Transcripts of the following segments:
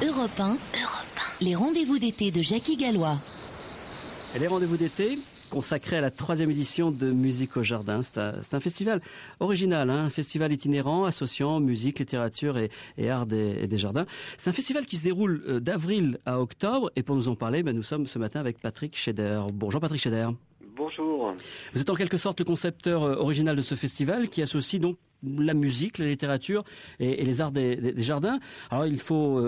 Europe 1, les rendez-vous d'été de Jackie Gallois. Et les rendez-vous d'été consacrés à la 3e édition de Musique au Jardin. C'est un festival original, un festival itinérant associant musique, littérature et art des jardins. C'est un festival qui se déroule d'avril à octobre. Et pour nous en parler, nous sommes ce matin avec Patrick Scheder. Bonjour Patrick Scheder. Bonjour. Vous êtes en quelque sorte le concepteur original de ce festival qui associe donc la musique, la littérature et les arts des jardins. Alors il faut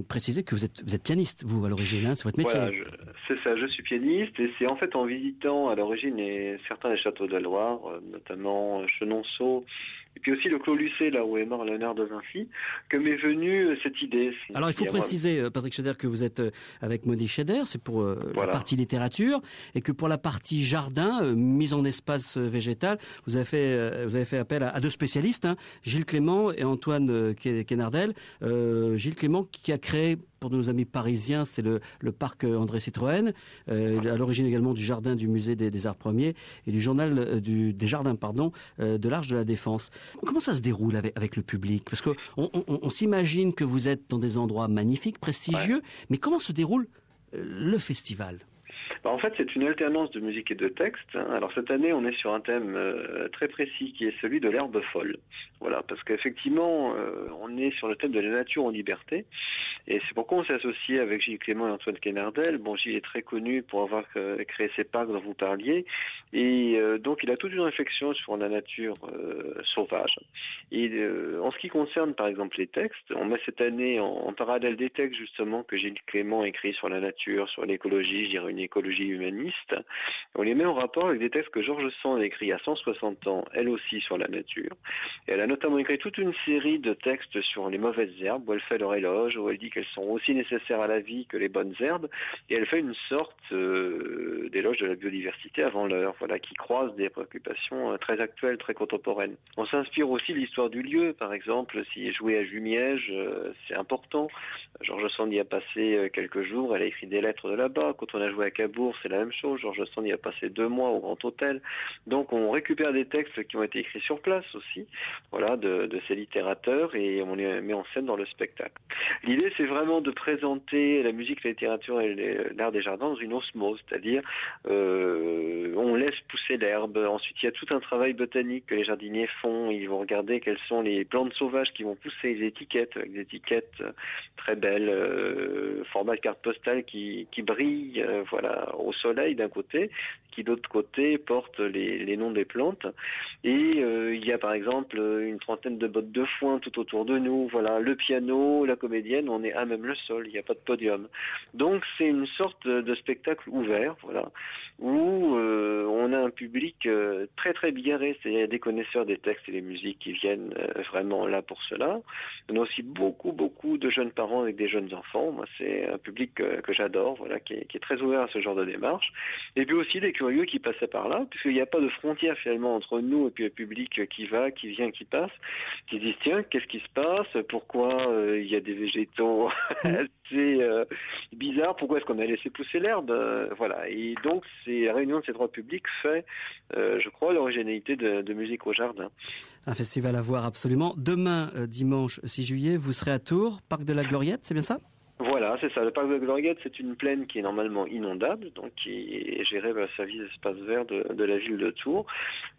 préciser que vous êtes pianiste, vous, à l'origine, c'est votre métier. Voilà, c'est ça, je suis pianiste et c'est en fait en visitant à l'origine certains des châteaux de la Loire, notamment Chenonceau, et puis aussi le Clos Lucé, là où est mort Léonard de Vinci, que m'est venue cette idée. Alors il faut préciser, Patrick Scheder, que vous êtes avec Monique Scheder, c'est pour la partie littérature, et que pour la partie jardin, mise en espace végétal, vous avez fait appel à deux spécialistes, Gilles Clément et Antoine Quénardel. Gilles Clément qui a créé, pour nos amis parisiens, c'est le parc André Citroën, à l'origine également du jardin du musée des Arts Premiers et du journal des jardins, de l'Arche de la Défense. Comment ça se déroule avec le public? Parce que on s'imagine que vous êtes dans des endroits magnifiques, prestigieux, mais comment se déroule le festival? En fait, c'est une alternance de musique et de texte. Alors cette année, on est sur un thème très précis qui est celui de l'herbe folle. Voilà, parce qu'effectivement, on est sur le thème de la nature en liberté. Et c'est pourquoi on s'est associé avec Gilles Clément et Antoine Quénardel. Bon, Gilles est très connu pour avoir créé ces parcs dont vous parliez. Et donc, il a toute une réflexion sur la nature sauvage. Et en ce qui concerne, par exemple, les textes, on met cette année en parallèle des textes, justement, que Gilles Clément écrit sur la nature, sur l'écologie, je dirais une écologie humaniste. On les met en rapport avec des textes que George Sand a écrits à 160 ans, elle aussi, sur la nature. Et elle a notamment écrit toute une série de textes sur les mauvaises herbes, où elle fait leur éloge, où elle dit qu'elles sont aussi nécessaires à la vie que les bonnes herbes, et elle fait une sorte d'éloge de la biodiversité avant l'heure, voilà, qui croise des préoccupations très actuelles, très contemporaines. On s'inspire aussi de l'histoire du lieu, par exemple, si jouer à Jumièges, c'est important. George Sand y a passé quelques jours, elle a écrit des lettres de là-bas. Quand on a joué à Cabourg, c'est la même chose. George Sand y a passé 2 mois au Grand Hôtel. Donc on récupère des textes qui ont été écrits sur place aussi, voilà, de ces littérateurs, et on les met en scène dans le spectacle. L'idée, c'est vraiment de présenter la musique, la littérature et l'art des jardins dans une osmose, c'est-à-dire on laisse pousser l'herbe. Ensuite, il y a tout un travail botanique que les jardiniers font. Ils vont regarder quelles sont les plantes sauvages qui vont pousser, les étiquettes, avec des étiquettes très belles, format de carte postale qui brille, voilà, au soleil d'un côté, qui de l'autre côté porte les noms des plantes. Et il y a par exemple une trentaine de bottes de foin tout autour de nous. Voilà, le piano, la comédienne, on est à même le sol, il n'y a pas de podium. Donc c'est une sorte de spectacle ouvert, voilà, où on a un public très très bigarré, c'est-à-dire des connaisseurs des textes et des musiques qui viennent vraiment là pour cela. On a aussi beaucoup de jeunes parents avec des jeunes enfants. Moi, c'est un public que j'adore, voilà, qui est très ouvert à ce genre de démarche. Et puis aussi des curieux qui passaient par là, puisqu'il n'y a pas de frontière finalement entre nous et puis le public qui va, qui vient, qui passe, qui disent tiens, qu'est-ce qui se passe? Pourquoi il y a des végétaux assez bizarres? Pourquoi est-ce qu'on a laissé pousser l'herbe? Voilà. Et donc, la réunion de ces 3 publics fait, je crois, l'originalité de Musique au Jardin. Un festival à voir absolument. Demain, dimanche 6 juillet, vous serez à Tours, parc de la Gloriette, c'est bien ça? Voilà, c'est ça. Le parc de la Gloriette, c'est une plaine qui est normalement inondable, donc qui est gérée par le service d'espace vert de la ville de Tours.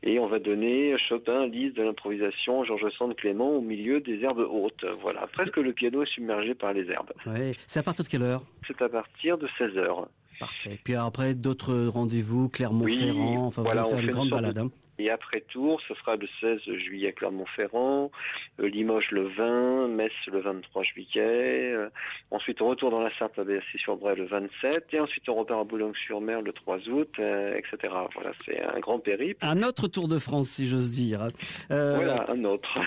Et on va donner Chopin, Liszt, de l'improvisation, George Sand, Clément au milieu des herbes hautes. Voilà, presque le piano est submergé par les herbes. Oui. C'est à partir de quelle heure? C'est à partir de 16 heures. Parfait. Puis après, d'autres rendez-vous, Clermont-Ferrand, enfin, voilà, vous allez faire une grande balade. Et après Tours, ce sera le 16 juillet à Clermont-Ferrand, Limoges le 20, Metz le 23 juillet, ensuite on retourne dans la Sarthe à Bercy-sur-Bray le 27, et ensuite on repart à Boulogne-sur-Mer le 3 août, etc. Voilà, c'est un grand périple. Un autre Tour de France, si j'ose dire. Voilà, un autre.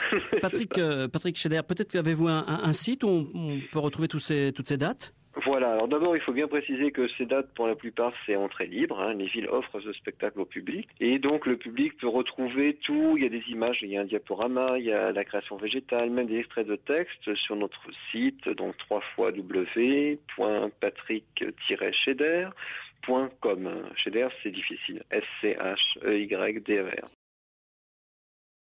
Patrick Scheder, peut-être qu'avez-vous un site où on peut retrouver toutes ces dates? Voilà, alors d'abord il faut bien préciser que ces dates pour la plupart c'est entrée libre, les villes offrent ce spectacle au public et donc le public peut retrouver tout, il y a des images, il y a un diaporama, il y a la création végétale, même des extraits de texte sur notre site, donc www.patrick-scheder.com. Scheder c'est difficile, S-C-H-E-Y-D-E-R.